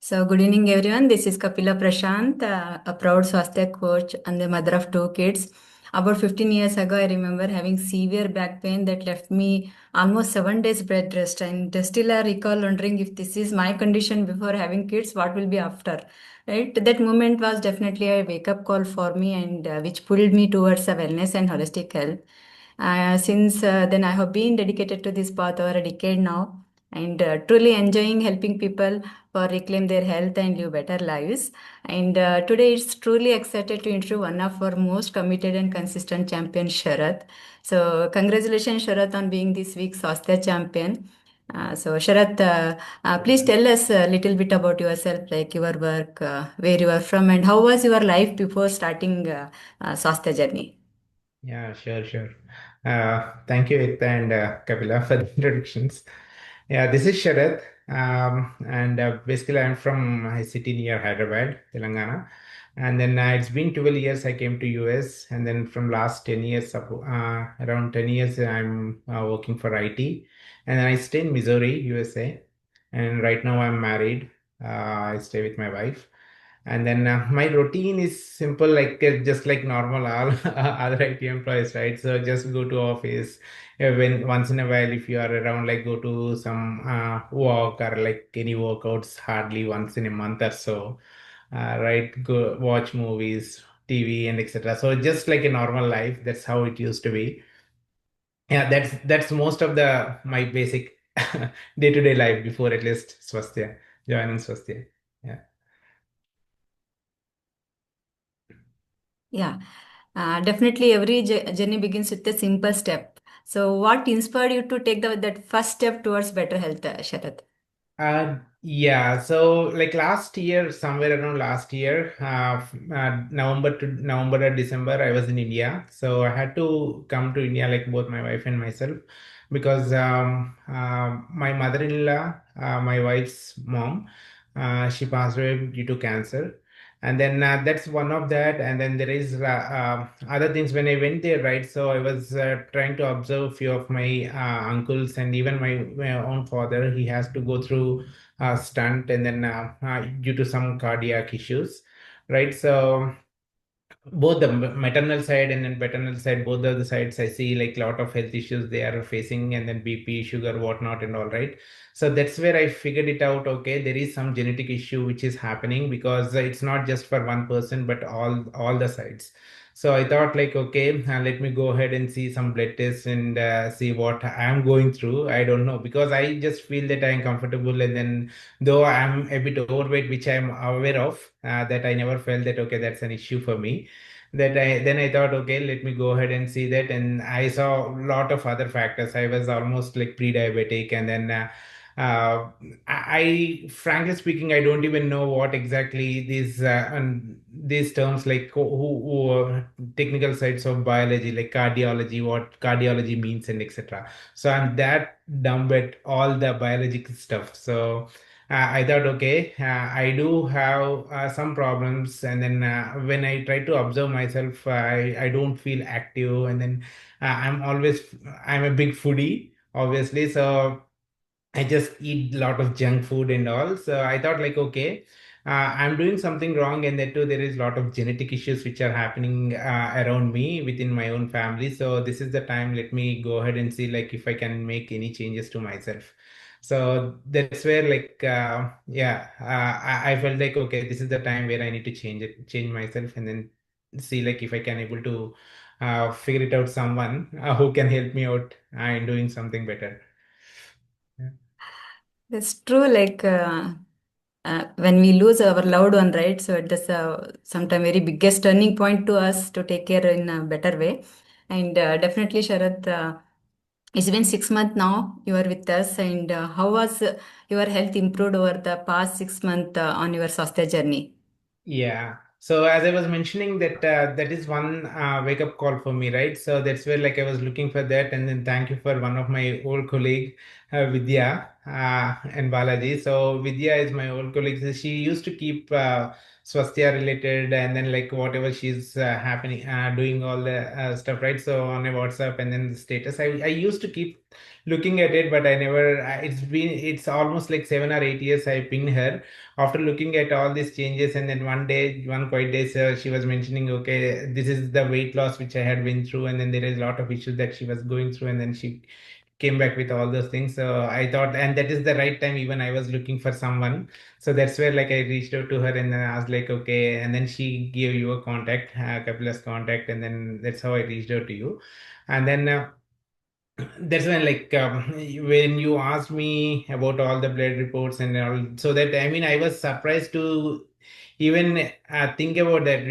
So, good evening, everyone. This is Kapila Prashant, a proud Swasthya coach and the mother of two kids. About 15 years ago, I remember having severe back pain that left me almost 7 days bed rest. And still, I recall wondering if this is my condition before having kids, what will be after? Right? That moment was definitely a wake up call for me, and which pulled me towards a wellness and holistic health. Since then, I have been dedicated to this path over a decade now and truly enjoying helping people for reclaim their health and live better lives. And today it's truly excited to introduce one of our most committed and consistent champion, Sharath. So congratulations, Sharath, on being this week's Swasthya champion. Sharath, please tell us a little bit about yourself, like your work, where you are from, and how was your life before starting Swasthya journey? Yeah, sure. Thank you, Ekta and Kapila, for the introductions. Yeah, this is Sharath, and basically I'm from a city near Hyderabad, Telangana. And then it's been 12 years I came to US, and then from last 10 years, around 10 years, I'm working for IT. And then I stay in Missouri, USA. And right now I'm married. I stay with my wife. And then my routine is simple, like just like normal all other IT employees, right? So just go to office when once in a while, if you are around, like go to some walk or like any workouts, hardly once in a month or so, right? Go watch movies, TV, and etc. So just like a normal life, that's how it used to be. Yeah, that's most of the my basic day-to-day life before at least Swasthya, joining Swasthya. Yeah. Yeah. Definitely, every journey begins with a simple step. So, what inspired you to take that first step towards better health, Sharath? Yeah, so like last year, somewhere around last year, November or December, I was in India. So I had to come to India, like both my wife and myself, because my mother-in-law, my wife's mom, she passed away due to cancer. And then that's one of that. And then there is other things when I went there, right? So I was trying to observe few of my uncles and even my own father. He has to go through stunt and then due to some cardiac issues, right? So both the maternal side and then paternal side, both of the sides, I see like lot of health issues they are facing, and then BP, sugar, whatnot, and all, right? So that's where I figured it out. Okay, there is some genetic issue which is happening, because it's not just for one person but all the sides. So I thought like, okay, let me go ahead and see some blood tests and see what I'm going through. I don't know, because I just feel that I'm comfortable, and then though I'm a bit overweight, which I'm aware of, that I never felt that okay, that's an issue for me. That I then I thought, okay, let me go ahead and see that, and I saw a lot of other factors. I was almost like pre-diabetic, and then I frankly speaking, I don't even know what exactly these terms, like who technical sides of biology, like cardiology, what cardiology means, and etc. So I'm that dumb at all the biological stuff. So I thought, okay, I do have some problems, and then when I try to observe myself, I don't feel active, and then I'm a big foodie, obviously, so I just eat a lot of junk food and all. So I thought like, okay, I'm doing something wrong, and that too there is a lot of genetic issues which are happening around me within my own family. So this is the time. Let me go ahead and see like if I can make any changes to myself. So that's where like yeah, I felt like okay, this is the time where I need to change myself, and then see like if I can able to figure it out someone who can help me out in doing something better. Yeah. That's true. When we lose our loved one, right? So it is sometimes very biggest turning point to us to take care in a better way. And definitely, Sharath, it's been 6 months now. You are with us, and how was your health improved over the past 6 months on your Swasthya journey? Yeah. So as I was mentioning that that is one wake up call for me, right? So that's where like I was looking for that, and then thank you for one of my old colleague, Vidya. and Balaji. So Vidya is my old colleague. So she used to keep Swasthya related, and then like whatever she's happening, doing all the stuff, right? So on a WhatsApp, and then the status. I used to keep looking at it, but I never. It's almost like 7 or 8 years I pinged her after looking at all these changes, and then one day, one quiet day, so she was mentioning, okay, this is the weight loss which I had been through, and then there is a lot of issues that she was going through, and then she came back with all those things. So I thought, and that is the right time. Even I was looking for someone, so that's where like I reached out to her, and then I was like, okay, and then she gave you a contact, Kapila's contact, and then that's how I reached out to you, and then. That's when like when you asked me about all the blood reports and all, so that I mean I was surprised to even think about that,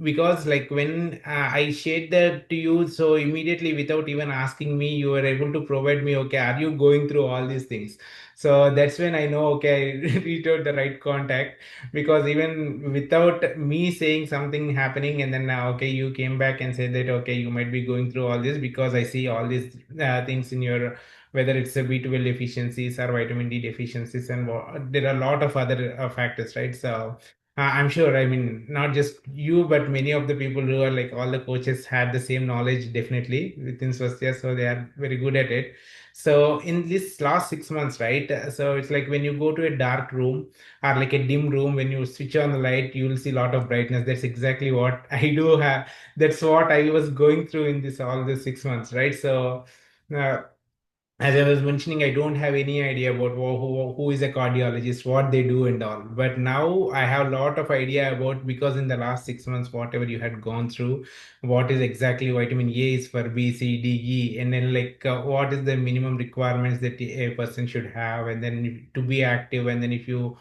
because like when I shared that to you, so immediately without even asking me, you were able to provide me, okay, are you going through all these things? So that's when I know, okay, I reached out the right contact, because even without me saying something happening, and then okay, you came back and said that, okay, you might be going through all this, because I see all these things in your, whether it's a B12 deficiencies or vitamin D deficiencies, and there are a lot of other factors, right? So I'm sure, I mean, not just you, but many of the people who are like all the coaches had the same knowledge definitely within Swasthya, so they are very good at it. So in this last 6 months, right? So it's like when you go to a dark room or like a dim room, when you switch on the light, you will see a lot of brightness. That's exactly what I do have. That's what I was going through in this all the 6 months, right? So. Uh, as I was mentioning, I don't have any idea about who is a cardiologist, what they do, and all. But now I have a lot of idea about, because in the last 6 months, whatever you had gone through, what is exactly vitamin A is for B, C, D, E, and then like what is the minimum requirements that a person should have, and then to be active, and then if you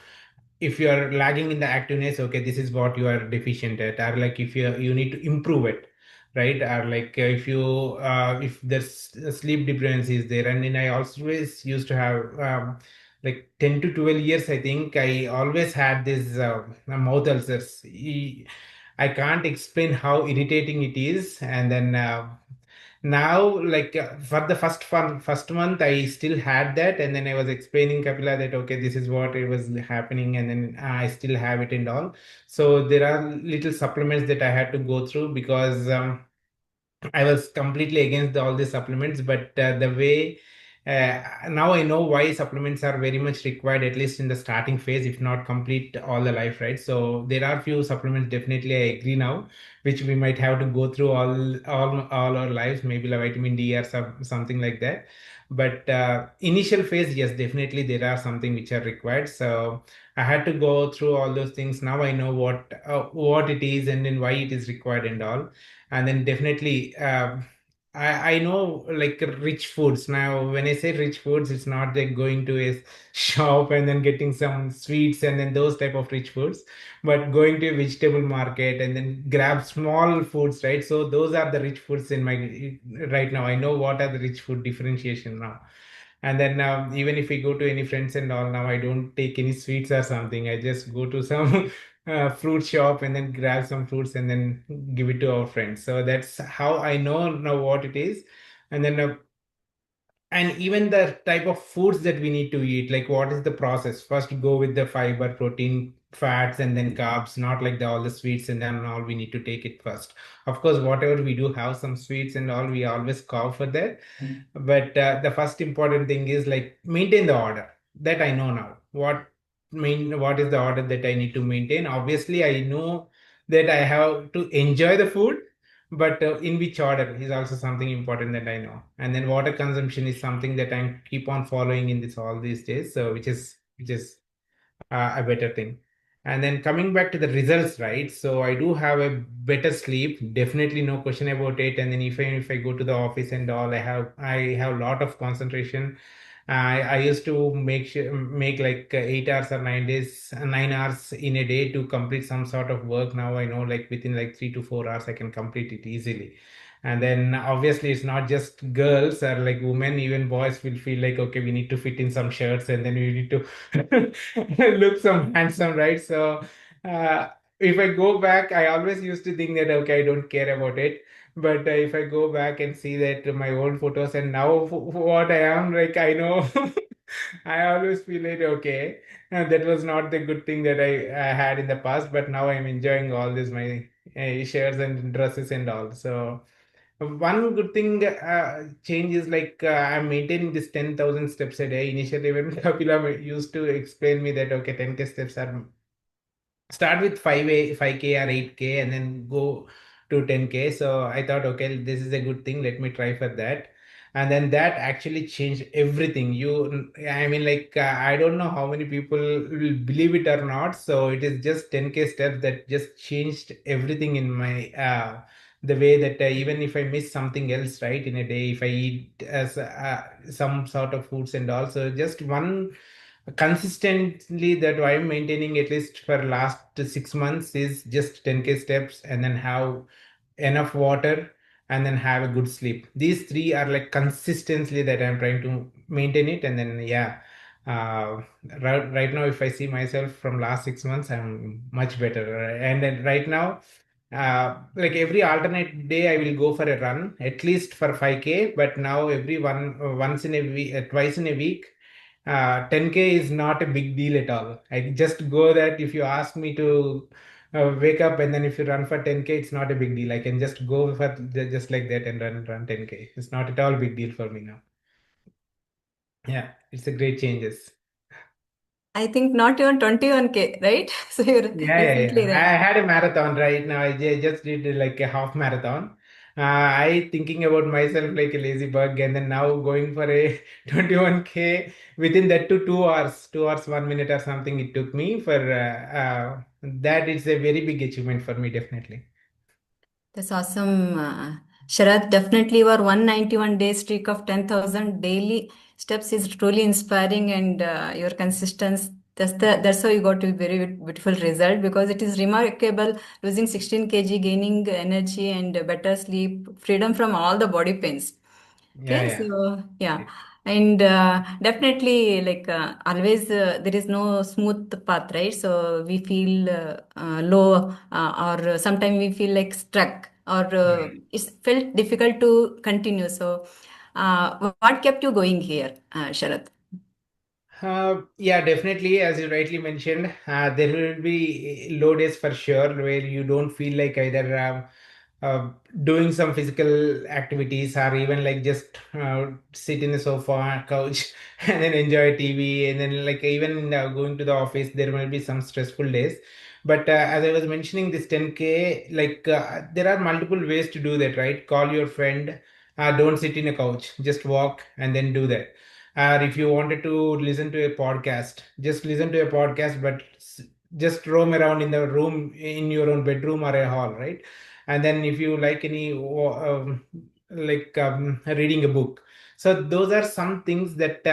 are lagging in the activeness, okay, this is what you are deficient at, or like if you need to improve it, right? Or like if there's sleep dependency is there, and then I always used to have like 10 to 12 years, I think I always had this mouth ulcers. I can't explain how irritating it is, and then now like for the first month I still had that, and then I was explaining Kapila that, okay, this is what it was happening, and then I still have it and all. So there are little supplements that I had to go through, because I was completely against all these supplements, but the way now I know why supplements are very much required, at least in the starting phase, if not complete all the life, right? So there are few supplements, definitely I agree now, which we might have to go through all our lives, maybe like vitamin D or something like that. But initial phase, yes, definitely there are something which are required. So I had to go through all those things. Now I know what it is, and then why it is required and all. And then definitely I know like rich foods. Now when I say rich foods, it's not like going to a shop and then getting some sweets and then those type of rich foods, but going to a vegetable market and then grab small foods, right? So those are the rich foods in my right now. I know what are the rich food differentiation now. And then even if we go to any friends and all, now I don't take any sweets or something. I just go to some fruit shop and then grab some fruits and then give it to our friends. So that's how I know now what it is. And then and even the type of foods that we need to eat, like what is the process? First go with the fiber, protein, fats, and then carbs, not like all the sweets and then all we need to take it first. Of course, whatever we do have some sweets and all, we always carve for that. But the first important thing is like maintain the order. That I know now. What is the order that I need to maintain? Obviously, I know that I have to enjoy the food, but in which order is also something important that I know. And then water consumption is something that I keep on following in this all these days. So which is a better thing. And then coming back to the results, right? So I do have a better sleep, definitely no question about it. And then if I go to the office and all, I have a lot of concentration. I used to make like 8 hours or 9 days, 9 hours in a day to complete some sort of work. Now I know like within like 3 to 4 hours I can complete it easily. And then obviously it's not just girls or like women, even boys will feel like, okay, we need to fit in some shirts and then we need to look some handsome, right? So uh, if I go back, I always used to think that, okay, I don't care about it. But if I go back and see that my old photos and now what I am, like I know I always feel it okay. That was not the good thing that I had in the past, but now I'm enjoying all this my shares and dresses and all. So one good thing change is like I'm maintaining this 10,000 steps a day. Initially, when Kapila used to explain me that okay, 10K steps are start with 5k or 8k and then go to 10k. So I thought okay, this is a good thing, let me try for that. And then that actually changed everything. I mean, like I don't know how many people will believe it or not, so it is just 10k steps that just changed everything in my the way that even if I miss something else right in a day, if I eat some sort of foods and also just one consistently that I'm maintaining at least for last 6 months is just 10k steps and then have enough water and then have a good sleep. These three are like consistently that I'm trying to maintain it. And then yeah, uh, right now if I see myself from last 6 months, I'm much better. And then right now, like every alternate day I will go for a run at least for 5k, but now every once in a week, twice in a week. 10k is not a big deal at all. I just go that if you ask me to wake up and then if you run for 10k, it's not a big deal. I can just go for just like that and run 10k. It's not at all big deal for me now. Yeah, it's a great changes. I think not even 21K, right? So you Yeah. recently I ran. had a marathon right now. Just did like a half marathon. I thinking about myself like a lazy bug, and then now going for a 21k within that to 2 hours, 2 hours 1 minute or something. It took me for that. It's a very big achievement for me, definitely. That's awesome. Sharath, definitely your 191-day streak of 10,000 daily steps is truly inspiring, and your consistency. That's how you got a very beautiful result, because it is remarkable losing 16 kg, gaining energy and better sleep, freedom from all the body pains. Yeah, Okay, yeah. so yeah, and definitely like always there is no smooth path, right? So we feel low, or sometimes we feel like struck, or Right. it's felt difficult to continue. So, what kept you going here, Sharath? Yeah, definitely. As you rightly mentioned, there will be low days for sure where you don't feel like either doing some physical activities or even like just sit in the sofa, couch, and then enjoy TV. And then, like, even going to the office, there will be some stressful days. But as I was mentioning, this 10K, like, there are multiple ways to do that, right? Call your friend, don't sit in a couch, just walk and then do that. Or if you wanted to listen to a podcast, just listen to a podcast, but just roam around in the room in your own bedroom or a hall, right? And then if you like any reading a book. So those are some things that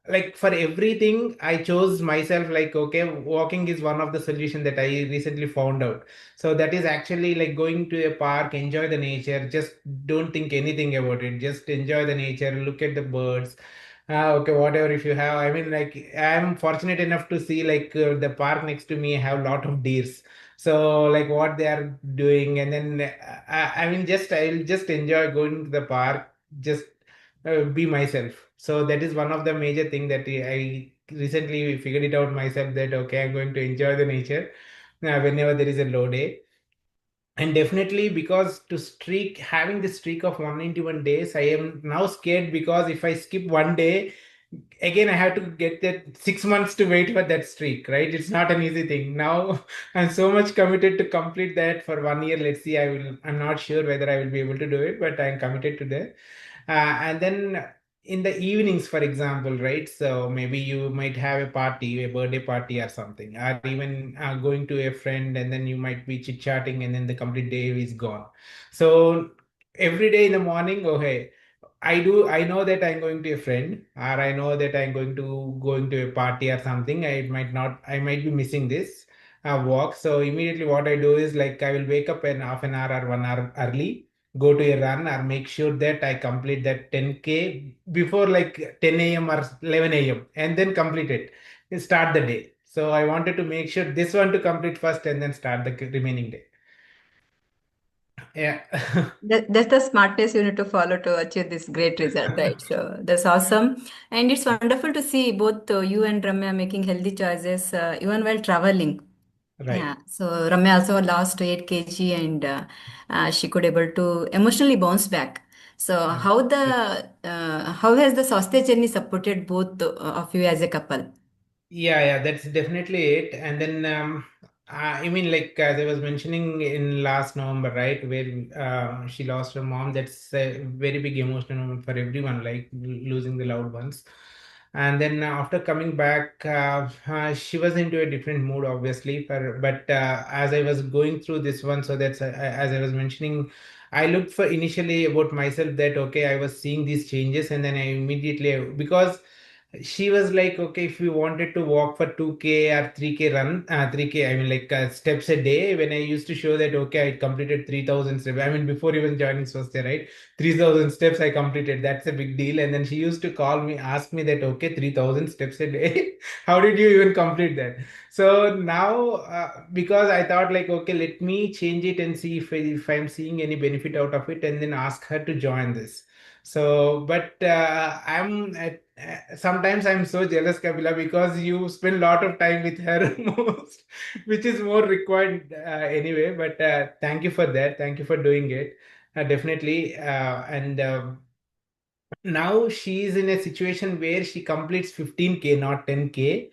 like for everything I chose myself, like okay, walking is one of the solution that I recently found out. So that is actually like going to a park, enjoy the nature, just don't think anything about it, just enjoy the nature, look at the birds. Okay, whatever if you have. I mean, like I'm fortunate enough to see like the park next to me have a lot of deers. So like what they are doing, and then I mean, just I'll just enjoy going to the park, just be myself. So that is one of the major thing that I recently figured it out myself that okay, I'm going to enjoy the nature whenever there is a low day. And definitely because to streak having the streak of 191 days, I am now scared because if I skip one day, again I have to get that 6 months to wait for that streak, right? It's not an easy thing. Now I'm so much committed to complete that for 1 year. Let's see, I'm not sure whether I will be able to do it, but I'm committed to that. And then in the evenings, for example, right? So maybe you might have a party, a birthday party or something, or even going to a friend, and then you might be chit chatting, and then the complete day is gone. So every day in the morning, okay, I know that I'm going to a friend, or I know that I'm going to a party or something. I might be missing this walk. So immediately what I do is like I will wake up an half an hour or 1 hour early, go to a run, or make sure that I complete that 10k before like 10 a.m. or 11 a.m. and then complete it. Start the day. So I wanted to make sure this one to complete first and then start the remaining day. Yeah. That's the smartness you need to follow to achieve this great result, right? So that's awesome. And it's wonderful to see both you and Ramya making healthy choices even while traveling. Right. Yeah, so Ramya also lost 8 kg and she could able to emotionally bounce back. So Yeah. how has the Swasthya journey supported both of you as a couple? Yeah, yeah, that's definitely it. And then, I mean, like as I was mentioning in last November, right, where she lost her mom, that's a very big emotional moment for everyone, like losing the loved ones. And then after coming back, she was into a different mood, obviously. But as I was going through this one, so that's as I was mentioning, I looked for initially about myself that okay, I was seeing these changes, and then I immediately because she was like okay if we wanted to walk for 2k or 3k run 3k I mean like steps a day when I used to show that okay I completed 3000 steps I mean before even joining Swasthya right 3000 steps I completed that's a big deal and then she used to call me ask me that okay 3000 steps a day how did you even complete that so now because I thought like okay let me change it and see if I'm seeing any benefit out of it and then ask her to join this so, but sometimes I'm so jealous, Kapila, because you spend a lot of time with her most, which is more required anyway. But thank you for that. Thank you for doing it. Definitely. And now she is in a situation where she completes 15k, not 10k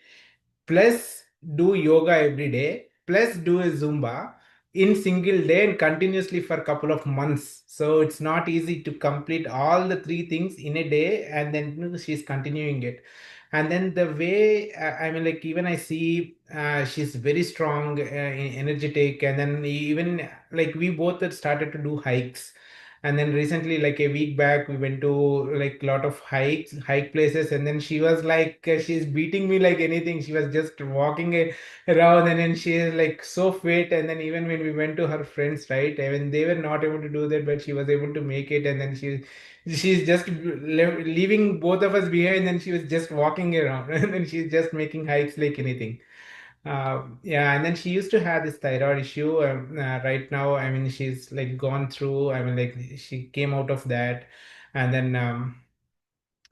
plus do yoga every day plus do a zumba in single day and continuously for a couple of months so it's not easy to complete all the three things in a day and then she's continuing it and then the way I mean like even I see she's very strong energetic and then even like we both had started to do hikes and then recently like a week back we went to like a lot of hike places and then she was like she's beating me like anything she was just walking around and then she is like so fit and then even when we went to her friends right I mean they were not able to do that but she was able to make it and then she's just leaving both of us behind and she was just walking around and then she's just making hikes like anything yeah, and then she used to have this thyroid issue. Right now, I mean, she's like gone through. I mean, like she came out of that, and then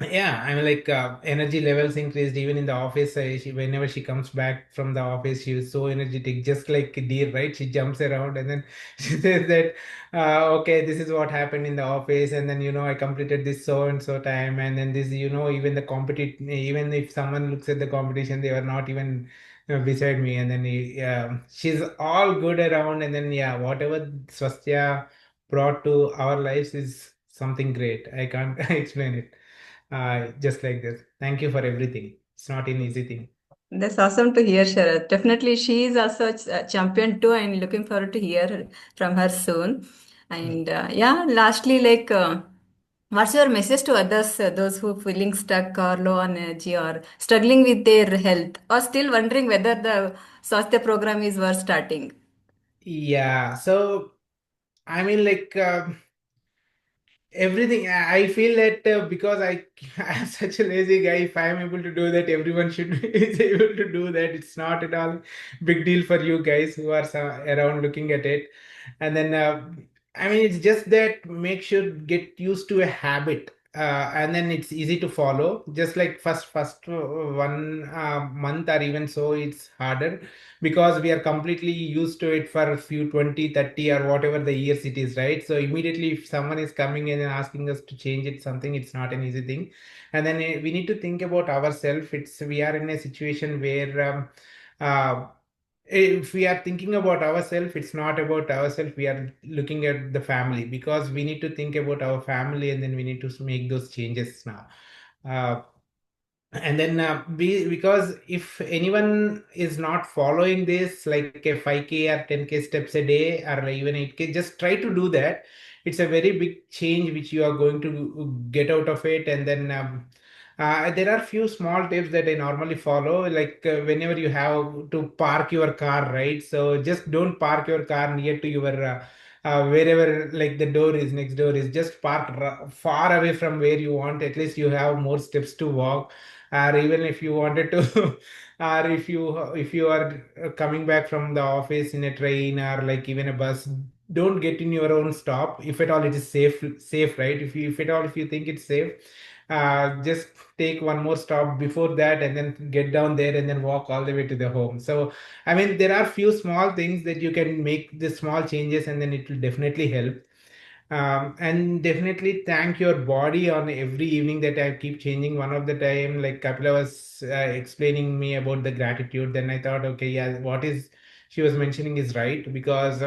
yeah, I mean, like energy levels increased even in the office. Whenever she comes back from the office, she was so energetic, just like a deer, right? She jumps around and then she says that, okay, this is what happened in the office, and then I completed this so and so time, and then this, even the even if someone looks at the competition, they were not even beside me, and then she's all good around, and then yeah, whatever Swasthya brought to our lives is something great. I can't explain it just like this. Thank you for everything. It's not an easy thing. That's awesome to hear, Sharath. Definitely, she is also a champion too, and looking forward to hear from her soon. Mm. And yeah, lastly, like, what's your message to others, those who feeling stuck or low on energy or struggling with their health or still wondering whether the Swasthya program is worth starting? Yeah, so I mean, like everything. I feel that because I am such a lazy guy, if I am able to do that, everyone should is able to do that. It's not at all big deal for you guys who are around looking at it. And then I mean, it's just that make sure get used to a habit. And then it's easy to follow. Just like first one month or even so, it's harder because we are completely used to it for a few 20, 30, or whatever the years it is, right? So immediately if someone is coming in and asking us to change it something, it's not an easy thing. And then we need to think about ourselves. It's we are in a situation where uh, if we are thinking about ourselves, it's not about ourselves, we are looking at the family because we need to think about our family and then we need to make those changes now. Uh, and then because if anyone is not following this like a 5k or 10k steps a day or like even 8k, just try to do that. It's a very big change which you are going to get out of it. And then there are few small tips that I normally follow, like whenever you have to park your car, right? So just don't park your car near to your wherever like the door is, next door is, just park far away from where you want. At least you have more steps to walk. Or even if you wanted to or if you are coming back from the office in a train or like even a bus, don't get in your own stop if at all it is safe, right? If at all if you think it's safe, just take one more stop before that and then get down there and then walk all the way to the home. So I mean, there are few small things that you can make the small changes and then it will definitely help. And definitely thank your body on every evening that I keep changing. One of the time, like Kapila was explaining me about the gratitude, then I thought, okay, yeah, what is she was mentioning is right, because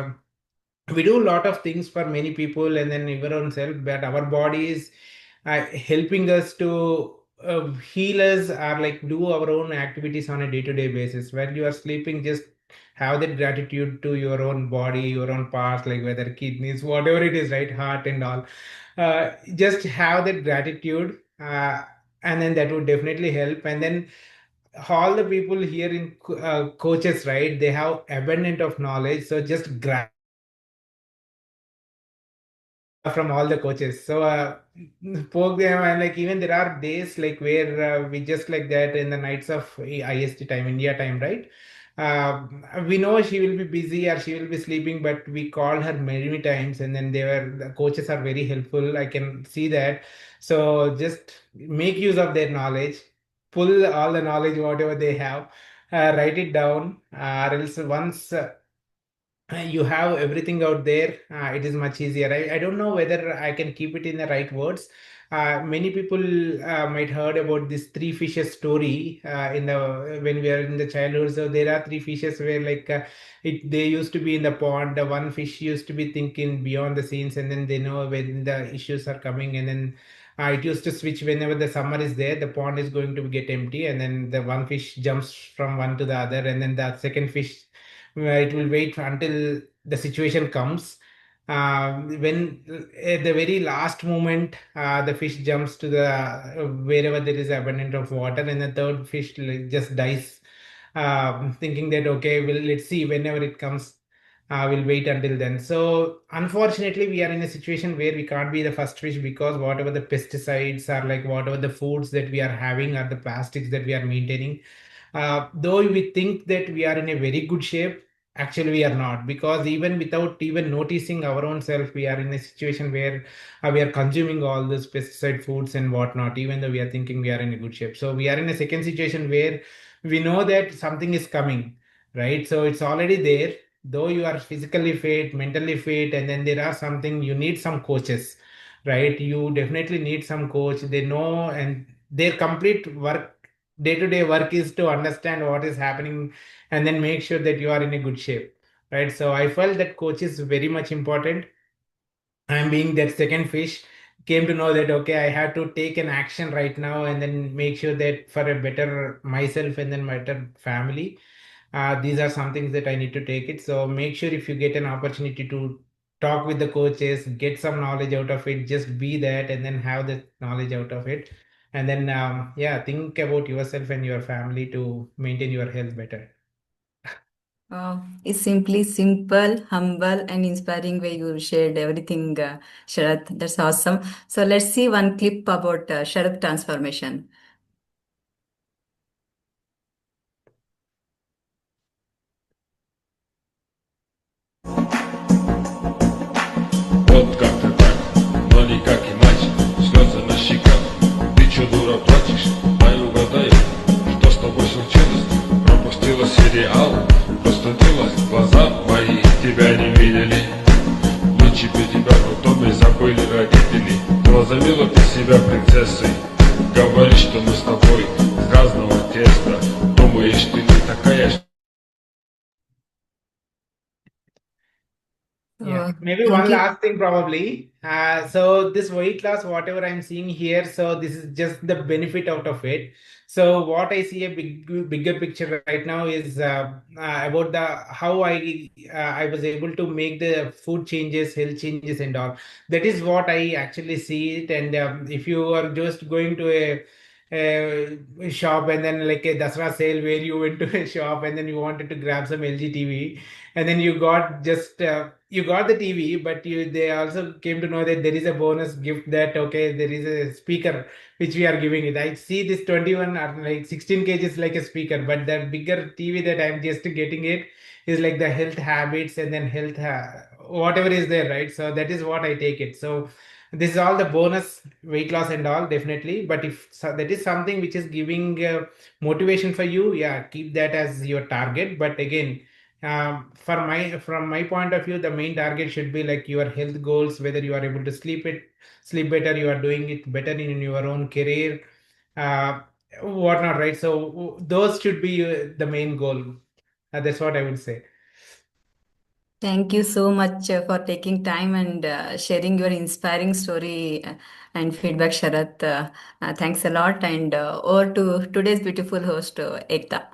we do a lot of things for many people and then even own self, but our body is helping us to heal us, or like do our own activities on a day-to-day basis. When you are sleeping, just have that gratitude to your own body, your own parts, like whether kidneys, whatever it is, right, heart and all. Just have that gratitude, and then that would definitely help. And then all the people here in coaches, right, they have abundant of knowledge, so just grab from all the coaches. So poke them, and like even there are days like where we just like that in the nights of IST time, India time, right? Uh, we know she will be busy or she will be sleeping, but we called her many times, and then the coaches are very helpful. I can see that. So just make use of their knowledge, pull all the knowledge whatever they have, write it down, or else once. You have everything out there, it is much easier. I don't know whether I can keep it in the right words. Many people might heard about this three fishes story in the when we are in the childhood. So there are three fishes where like they used to be in the pond. The one fish used to be thinking beyond the scenes, and then they know when the issues are coming, and then it used to switch whenever the summer is there. The pond is going to get empty, and then the one fish jumps from one to the other, and then the second fish, it will wait until the situation comes. When at the very last moment, the fish jumps to the wherever there is abundance of water, and the third fish like, just dies, thinking that okay, well, let's see whenever it comes. We'll wait until then. So unfortunately, we are in a situation where we can't be the first fish, because whatever the pesticides are, like whatever the foods that we are having, or the plastics that we are maintaining, though we think that we are in a very good shape, actually we are not, because even without even noticing our own self, we are in a situation where we are consuming all those pesticide foods and whatnot, even though we are thinking we are in a good shape. So we are in a second situation where we know that something is coming, right? So it's already there, though you are physically fit, mentally fit, and then there are something you need some coaches, right? You definitely need some coach. They know, and their complete work, day-to-day work is to understand what is happening and then make sure that you are in a good shape, right? So I felt that coach is very much important. I'm being that second fish, came to know that okay, I have to take an action right now and then make sure that for a better myself and then better family, these are some things that I need to take it. So make sure if you get an opportunity to talk with the coaches, get some knowledge out of it, just be that and then have the knowledge out of it. And then, yeah, think about yourself and your family to maintain your health better. It's simply simple, humble, and inspiring way you shared everything, Sharath. That's awesome. So let's see one clip about Sharath transformation. Вот как-то так, но никак иначе. Слезы на щеках, ты чё, дура, плачешь? Дай угадаю, что с тобой случилось? Пропустила сериал, простудилась, глаза мои тебя не видели. Ночи без тебя потом и забыли родители. Возомнила ты себя принцессой, говоришь, что мы с тобой из разного теста. Думаешь, ты не такая. Yeah, So maybe thank one you. last thing probably. So this weight loss, whatever I'm seeing here, so this is just the benefit out of it. So what I see a bigger picture right now is about the how I was able to make the food changes, health changes, and all. That is what I actually see it. And if you are just going to a shop and then like a Dasra sale where you went to a shop and then you wanted to grab some LG TV, and then you got just you got the TV, but you they also came to know that there is a bonus gift, that okay, there is a speaker which we are giving it. I see this 21 or like 16 kgs like a speaker, but the bigger TV that I'm just getting it is like the health habits and then health whatever is there, right? So that is what I take it. So this is all the bonus weight loss and all, definitely. But if that is something which is giving motivation for you, yeah, keep that as your target. But again, from my point of view, the main target should be like your health goals, whether you are able to sleep better, you are doing it better in your own career, uh, whatnot, right? So those should be the main goal. That's what I would say. Thank you so much for taking time and sharing your inspiring story and feedback, Sharath. Thanks a lot. And over to today's beautiful host, Ekta.